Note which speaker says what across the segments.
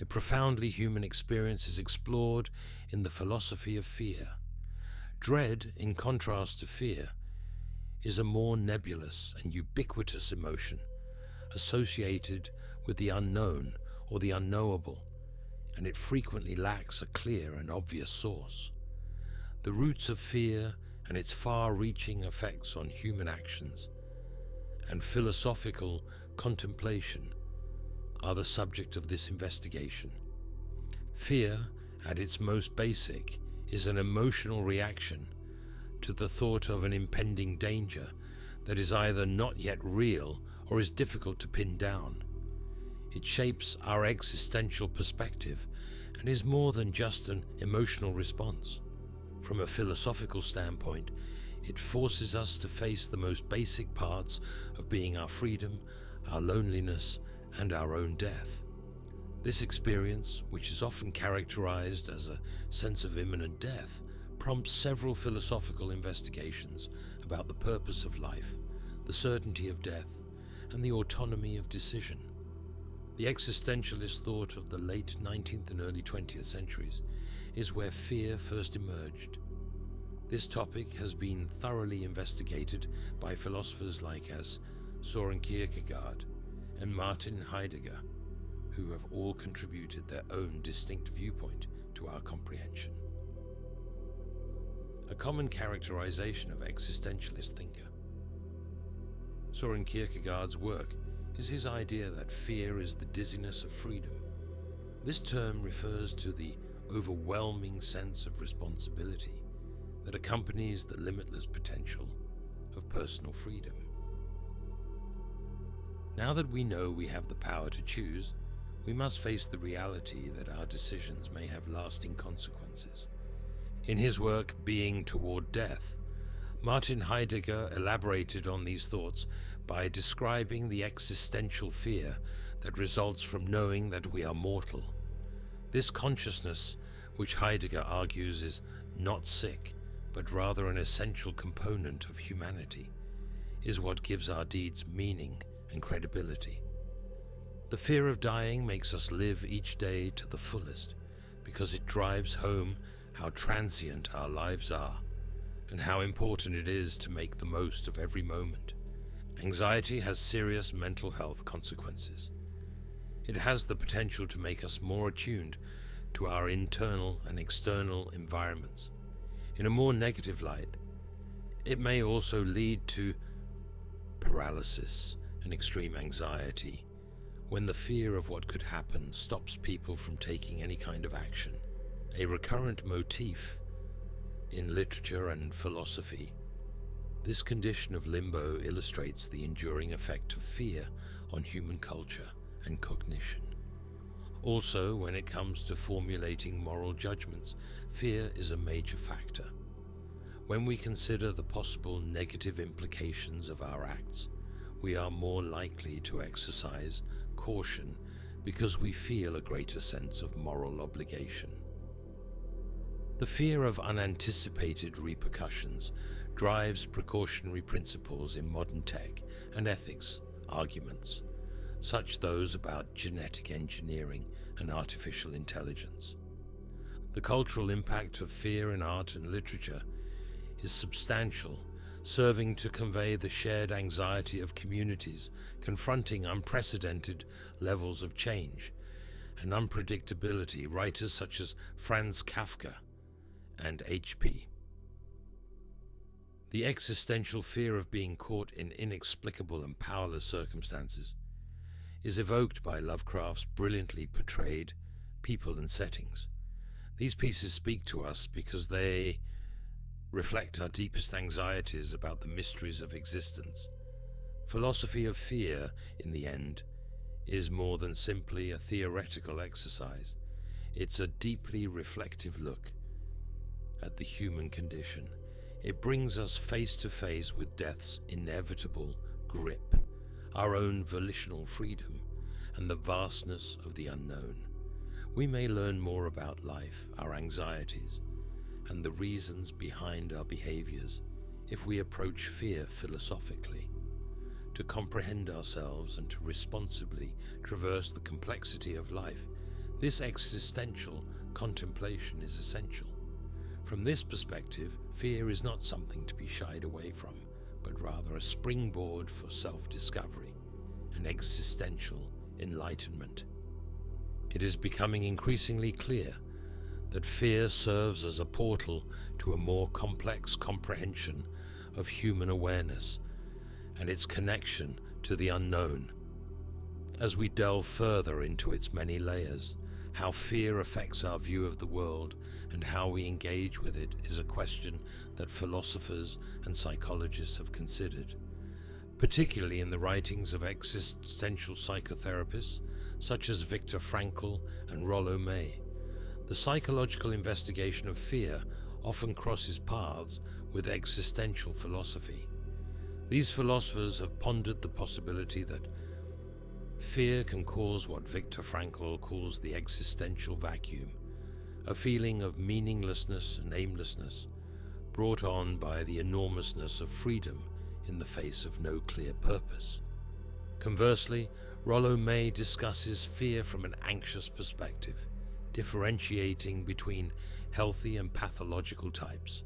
Speaker 1: a profoundly human experience is explored in the philosophy of fear. Dread, in contrast to fear, is a more nebulous and ubiquitous emotion associated with the unknown or the unknowable, and it frequently lacks a clear and obvious source. The roots of fear and its far-reaching effects on human actions and philosophical contemplation are the subject of this investigation. Fear, at its most basic, is an emotional reaction to the thought of an impending danger that is either not yet real or is difficult to pin down. It shapes our existential perspective and is more than just an emotional response. From a philosophical standpoint, it forces us to face the most basic parts of being our freedom, our loneliness, and our own death. This experience, which is often characterized as a sense of imminent death, prompts several philosophical investigations about the purpose of life, the certainty of death, and the autonomy of decision. The existentialist thought of the late 19th and early 20th centuries is where fear first emerged. This topic has been thoroughly investigated by philosophers like Søren Kierkegaard and Martin Heidegger, who have all contributed their own distinct viewpoint to our comprehension. A common characterization of existentialist thinker Søren Kierkegaard's work is his idea that fear is the dizziness of freedom. This term refers to the overwhelming sense of responsibility that accompanies the limitless potential of personal freedom. Now that we know we have the power to choose, we must face the reality that our decisions may have lasting consequences. In his work, Being Toward Death, Martin Heidegger elaborated on these thoughts by describing the existential fear that results from knowing that we are mortal. This consciousness, which Heidegger argues is not sick, but rather an essential component of humanity, is what gives our deeds meaning and credibility. The fear of dying makes us live each day to the fullest because it drives home how transient our lives are and how important it is to make the most of every moment. Anxiety has serious mental health consequences. It has the potential to make us more attuned to our internal and external environments. In a more negative light, it may also lead to paralysis and extreme anxiety when the fear of what could happen stops people from taking any kind of action. A recurrent motif in literature and philosophy, this condition of limbo illustrates the enduring effect of fear on human culture and cognition. Also, when it comes to formulating moral judgments, fear is a major factor. When we consider the possible negative implications of our acts, we are more likely to exercise caution because we feel a greater sense of moral obligation. The fear of unanticipated repercussions drives precautionary principles in modern tech and ethics arguments, such those about genetic engineering and artificial intelligence. The cultural impact of fear in art and literature is substantial, serving to convey the shared anxiety of communities confronting unprecedented levels of change and unpredictability. Writers such as Franz Kafka and H.P. The existential fear of being caught in inexplicable and powerless circumstances is evoked by Lovecraft's brilliantly portrayed people and settings. These pieces speak to us because they reflect our deepest anxieties about the mysteries of existence. Philosophy of fear, in the end, is more than simply a theoretical exercise. It's a deeply reflective look at the human condition. It brings us face to face with death's inevitable grip, our own volitional freedom, and the vastness of the unknown. We may learn more about life, our anxieties, and the reasons behind our behaviors if we approach fear philosophically. To comprehend ourselves and to responsibly traverse the complexity of life, This existential contemplation is essential. From this perspective, fear is not something to be shied away from, but rather a springboard for self-discovery, an existential enlightenment. It is becoming increasingly clear that fear serves as a portal to a more complex comprehension of human awareness and its connection to the unknown. As we delve further into its many layers, how fear affects our view of the world and how we engage with it is a question that philosophers and psychologists have considered, particularly in the writings of existential psychotherapists such as Viktor Frankl and Rollo May. The psychological investigation of fear often crosses paths with existential philosophy. These philosophers have pondered the possibility that fear can cause what Viktor Frankl calls the existential vacuum, a feeling of meaninglessness and aimlessness, brought on by the enormousness of freedom in the face of no clear purpose. Conversely, Rollo May discusses fear from an anxious perspective, differentiating between healthy and pathological types.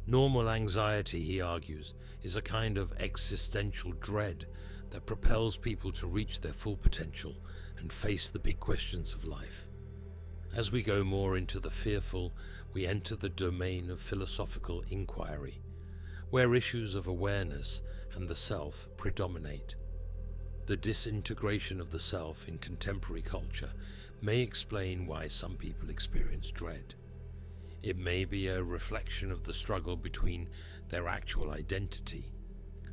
Speaker 1: Normal anxiety, he argues, is a kind of existential dread that propels people to reach their full potential and face the big questions of life. As we go more into the fearful, we enter the domain of philosophical inquiry, where issues of awareness and the self predominate. The disintegration of the self in contemporary culture may explain why some people experience dread. It may be a reflection of the struggle between their actual identity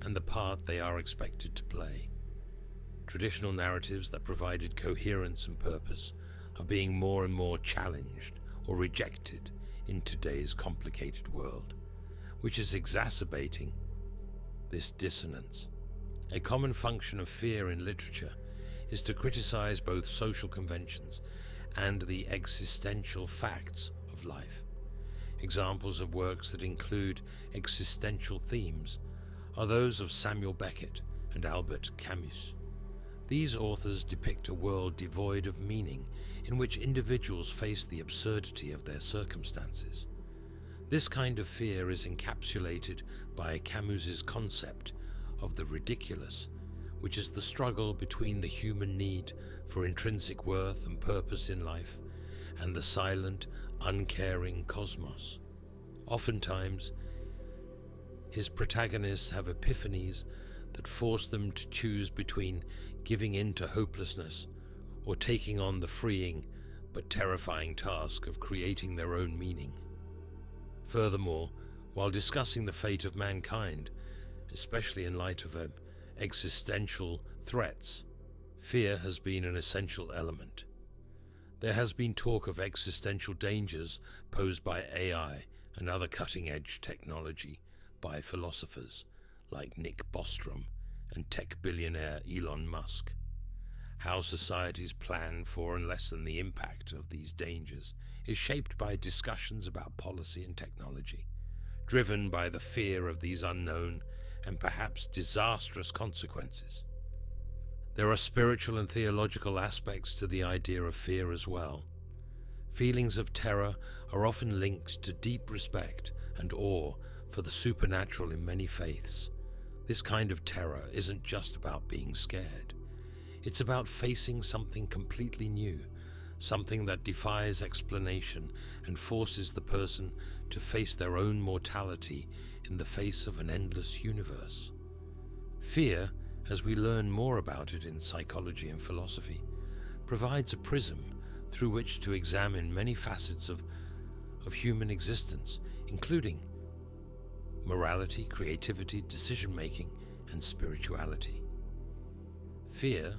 Speaker 1: and the part they are expected to play. Traditional narratives that provided coherence and purpose are being more and more challenged or rejected in today's complicated world, which is exacerbating this dissonance. A common function of fear in literature is to criticize both social conventions and the existential facts of life. Examples of works that include existential themes are those of Samuel Beckett and Albert Camus. These authors depict a world devoid of meaning in which individuals face the absurdity of their circumstances. This kind of fear is encapsulated by Camus's concept of the ridiculous, which is the struggle between the human need for intrinsic worth and purpose in life and the silent, uncaring cosmos. Oftentimes, his protagonists have epiphanies that force them to choose between giving in to hopelessness or taking on the freeing but terrifying task of creating their own meaning. Furthermore, while discussing the fate of mankind, especially in light of existential threats, fear has been an essential element. There has been talk of existential dangers posed by AI and other cutting-edge technology by philosophers like Nick Bostrom and tech billionaire Elon Musk. How societies plan for and lessen the impact of these dangers is shaped by discussions about policy and technology, driven by the fear of these unknown and perhaps disastrous consequences. There are spiritual and theological aspects to the idea of fear as well. Feelings of terror are often linked to deep respect and awe for the supernatural in many faiths. This kind of terror isn't just about being scared. It's about facing something completely new, something that defies explanation and forces the person to face their own mortality in the face of an endless universe. Fear, as we learn more about it in psychology and philosophy, provides a prism through which to examine many facets of human existence, including morality, creativity, decision-making, and spirituality. Fear,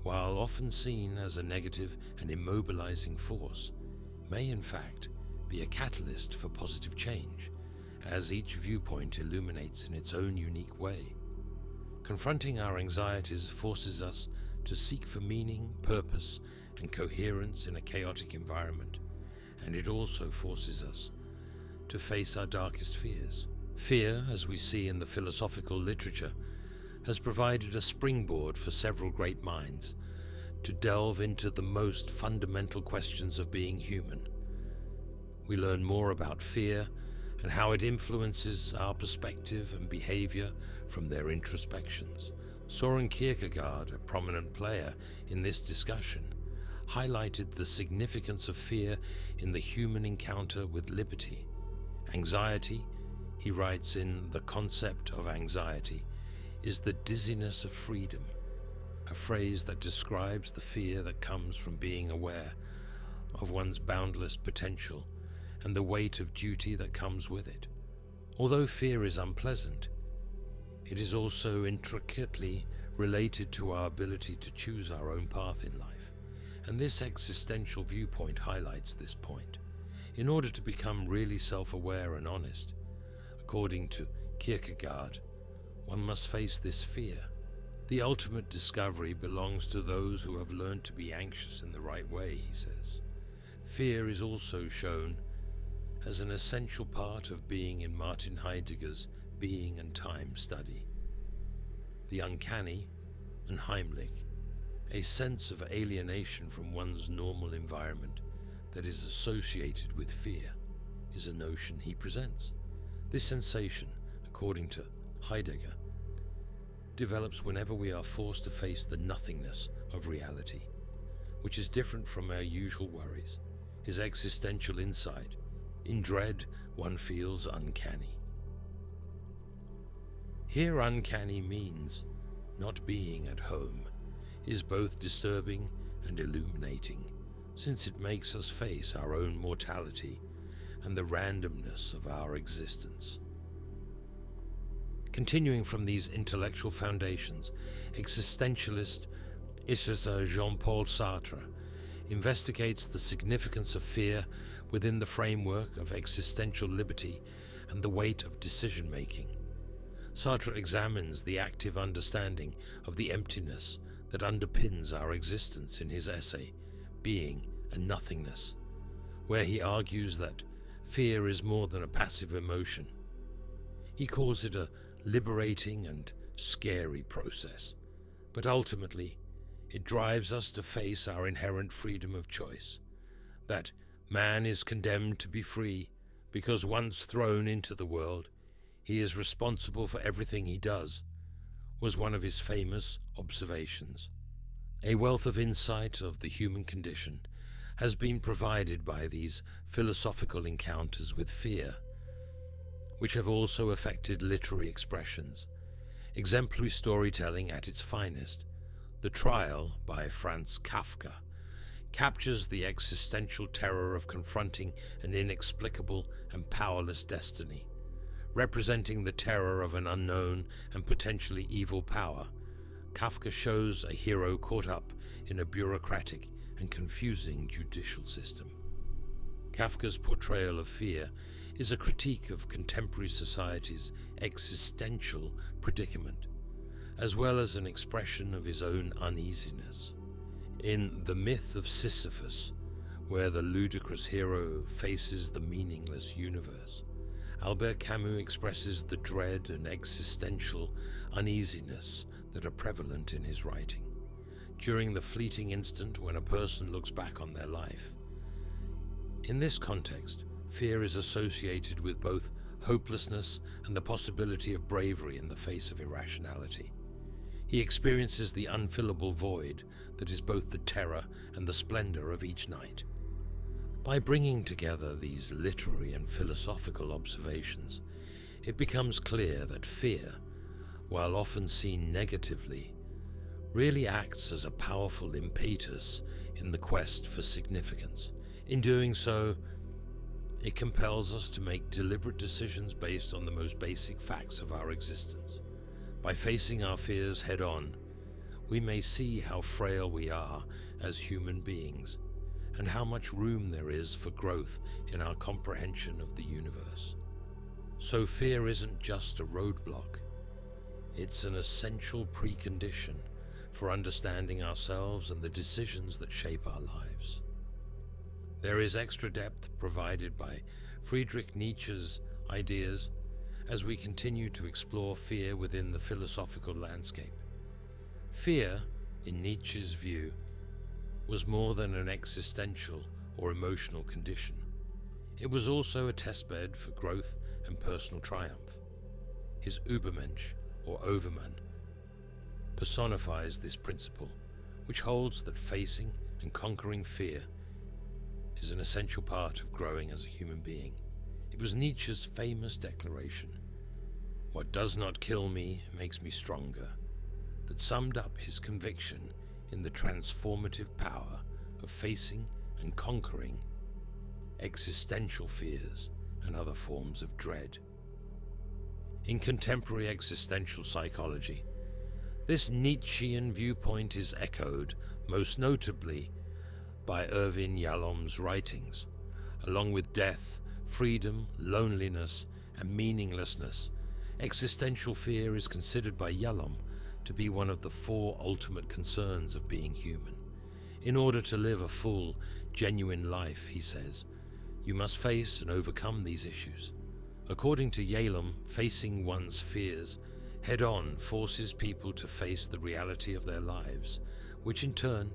Speaker 1: while often seen as a negative and immobilizing force, may in fact be a catalyst for positive change, as each viewpoint illuminates in its own unique way. Confronting our anxieties forces us to seek for meaning, purpose, and coherence in a chaotic environment, and it also forces us to face our darkest fears. Fear, as we see in the philosophical literature, has provided a springboard for several great minds to delve into the most fundamental questions of being human. We learn more about fear and how it influences our perspective and behavior from their introspections. Søren Kierkegaard, a prominent player in this discussion, highlighted the significance of fear in the human encounter with liberty. Anxiety, he writes in The Concept of Anxiety, is the dizziness of freedom, a phrase that describes the fear that comes from being aware of one's boundless potential and the weight of duty that comes with it. Although fear is unpleasant, it is also intricately related to our ability to choose our own path in life, and this existential viewpoint highlights this point. In order to become really self-aware and honest, according to Kierkegaard, one must face this fear. The ultimate discovery belongs to those who have learned to be anxious in the right way, he says. Fear is also shown as an essential part of being in Martin Heidegger's Being and Time study. The uncanny, and Heimlich, a sense of alienation from one's normal environment that is associated with fear, is a notion he presents. This sensation, according to Heidegger, develops whenever we are forced to face the nothingness of reality, which is different from our usual worries. His existential insight: in dread, one feels uncanny. Here, uncanny means not being at home, is both disturbing and illuminating, since it makes us face our own mortality and the randomness of our existence. Continuing from these intellectual foundations, existentialist Jean-Paul Sartre investigates the significance of fear within the framework of existential liberty and the weight of decision-making. Sartre examines the active understanding of the emptiness that underpins our existence in his essay, Being and Nothingness, where he argues that fear is more than a passive emotion. He calls it a liberating and scary process, but ultimately it drives us to face our inherent freedom of choice, that man is condemned to be free because once thrown into the world, he is responsible for everything he does, was one of his famous observations. A wealth of insight of the human condition has been provided by these philosophical encounters with fear, which have also affected literary expressions. Exemplary storytelling at its finest, The Trial by Franz Kafka, captures the existential terror of confronting an inexplicable and powerless destiny. Representing the terror of an unknown and potentially evil power, Kafka shows a hero caught up in a bureaucratic and confusing judicial system. Kafka's portrayal of fear is a critique of contemporary society's existential predicament, as well as an expression of his own uneasiness. In The Myth of Sisyphus, where the ludicrous hero faces the meaningless universe, Albert Camus expresses the dread and existential uneasiness that are prevalent in his writing. During the fleeting instant when a person looks back on their life. In this context, fear is associated with both hopelessness and the possibility of bravery in the face of irrationality. He experiences the unfillable void that is both the terror and the splendor of each night. By bringing together these literary and philosophical observations, it becomes clear that fear, while often seen negatively, really acts as a powerful impetus in the quest for significance. In doing so, it compels us to make deliberate decisions based on the most basic facts of our existence. By facing our fears head-on, we may see how frail we are as human beings, and how much room there is for growth in our comprehension of the universe. So fear isn't just a roadblock, it's an essential precondition for understanding ourselves and the decisions that shape our lives. There is extra depth provided by Friedrich Nietzsche's ideas as we continue to explore fear within the philosophical landscape. Fear, in Nietzsche's view, was more than an existential or emotional condition. It was also a testbed for growth and personal triumph. His Übermensch, or Overman, personifies this principle, which holds that facing and conquering fear is an essential part of growing as a human being. It was Nietzsche's famous declaration, "What does not kill me makes me stronger," that summed up his conviction in the transformative power of facing and conquering existential fears and other forms of dread. In contemporary existential psychology, this Nietzschean viewpoint is echoed most notably by Irvin Yalom's writings. Along with death, freedom, loneliness, and meaninglessness, existential fear is considered by Yalom to be one of the four ultimate concerns of being human. In order to live a full, genuine life, he says, you must face and overcome these issues. According to Yalom, facing one's fears head-on forces people to face the reality of their lives, which in turn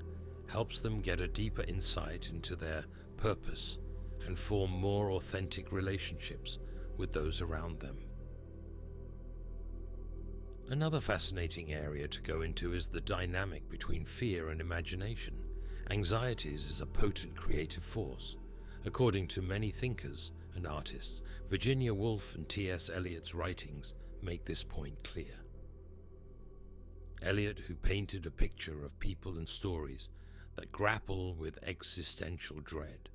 Speaker 1: helps them get a deeper insight into their purpose and form more authentic relationships with those around them. Another fascinating area to go into is the dynamic between fear and imagination. Anxiety is a potent creative force. According to many thinkers and artists, Virginia Woolf and T.S. Eliot's writings make this point clear. Eliot, who painted a picture of people and stories that grapple with existential dread.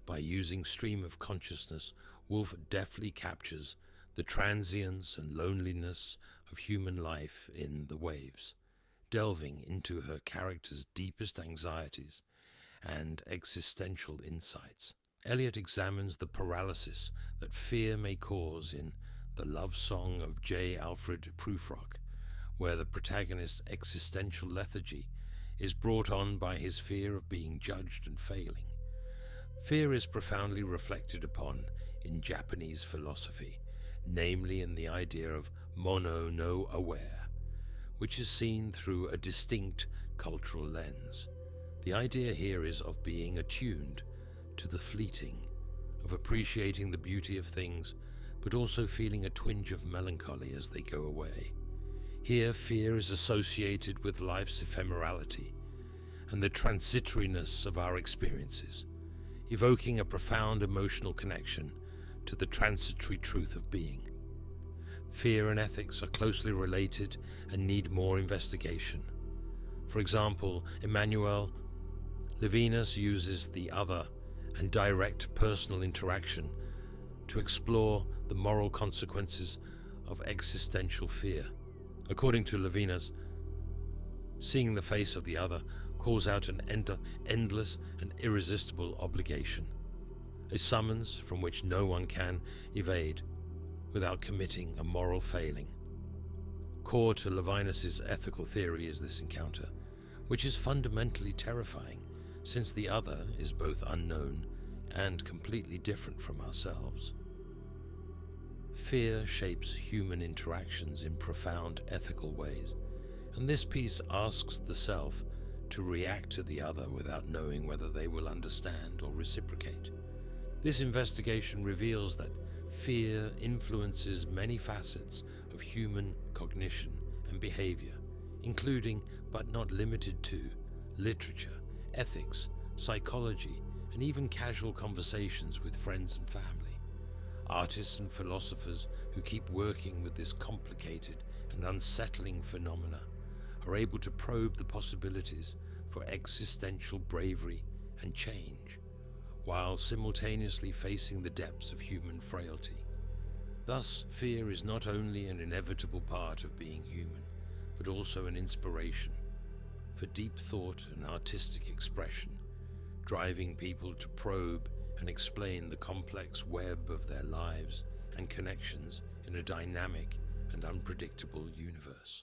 Speaker 1: By using stream of consciousness, Woolf deftly captures the transience and loneliness of human life in The Waves, delving into her character's deepest anxieties and existential insights. Eliot examines the paralysis that fear may cause in The Love Song of J. Alfred Prufrock, where the protagonist's existential lethargy is brought on by his fear of being judged and failing. Fear is profoundly reflected upon in Japanese philosophy, namely in the idea of mono no aware, which is seen through a distinct cultural lens. The idea here is of being attuned to the fleeting, of appreciating the beauty of things, but also feeling a twinge of melancholy as they go away. Here, fear is associated with life's ephemerality and the transitoriness of our experiences, evoking a profound emotional connection to the transitory truth of being. Fear and ethics are closely related and need more investigation. For example, Emmanuel Levinas uses the other and direct personal interaction to explore the moral consequences of existential fear. According to Levinas, seeing the face of the other calls out an endless and irresistible obligation, a summons from which no one can evade without committing a moral failing. Core to Levinas's ethical theory is this encounter, which is fundamentally terrifying, since the other is both unknown and completely different from ourselves. Fear shapes human interactions in profound ethical ways, and this piece asks the self to react to the other without knowing whether they will understand or reciprocate. This investigation reveals that fear influences many facets of human cognition and behavior, including, but not limited to, literature, ethics, psychology, and even casual conversations with friends and family. Artists and philosophers who keep working with this complicated and unsettling phenomena are able to probe the possibilities for existential bravery and change, while simultaneously facing the depths of human frailty. Thus, fear is not only an inevitable part of being human, but also an inspiration for deep thought and artistic expression, driving people to probe and explain the complex web of their lives and connections in a dynamic and unpredictable universe.